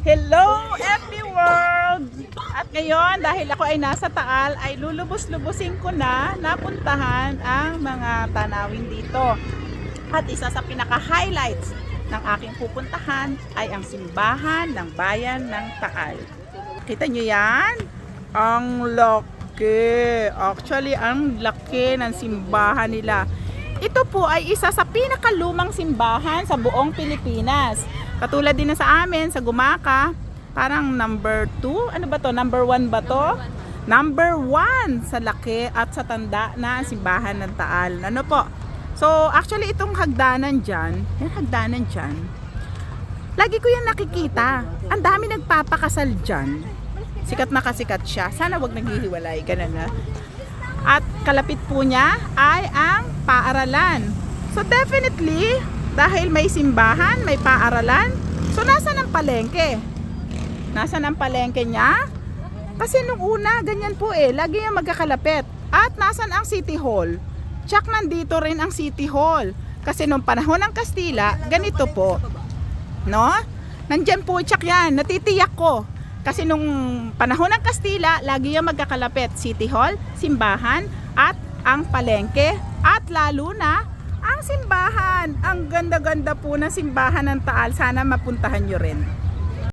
Hello FB World! At ngayon, dahil ako ay nasa Taal, ay lulubos-lubusin ko na napuntahan ang mga tanawin dito. At isa sa pinaka-highlights ng aking pupuntahan ay ang simbahan ng bayan ng Taal. Kita nyo yan? Ang laki! Actually, ang laki ng simbahan nila. Ito po ay isa sa pinakalumang simbahan sa buong Pilipinas. Katulad din na sa amin, sa Gumaka, parang number 2, ano ba to? Number 1 ba to? Number 1 sa laki at sa tanda na simbahan ng Taal. Ano po? So, actually itong hagdanan dyan, yung hagdanan dyan, lagi ko yan nakikita. Ang dami nagpapakasal dyan. Sikat na kasikat siya. Sana wag naghihiwalay, ganun na. At kalapit po niya ay ang paaralan. So definitely, dahil may simbahan, may paaralan, so nasaan ang palengke? Nasaan ang palengke niya? Kasi nung una, ganyan po lagi yung magkakalapit. At nasaan ang City Hall? Tsak nandito rin ang City Hall. Kasi nung panahon ng Kastila, ganito po. No? Nandyan po, tsak yan, natitiyak ko. Kasi nung panahon ng Kastila, lagi yung magkakalapit. City Hall, simbahan, at ang palengke, at lalo na ang simbahan. Ang ganda-ganda po ng simbahan ng Taal. Sana mapuntahan nyo rin.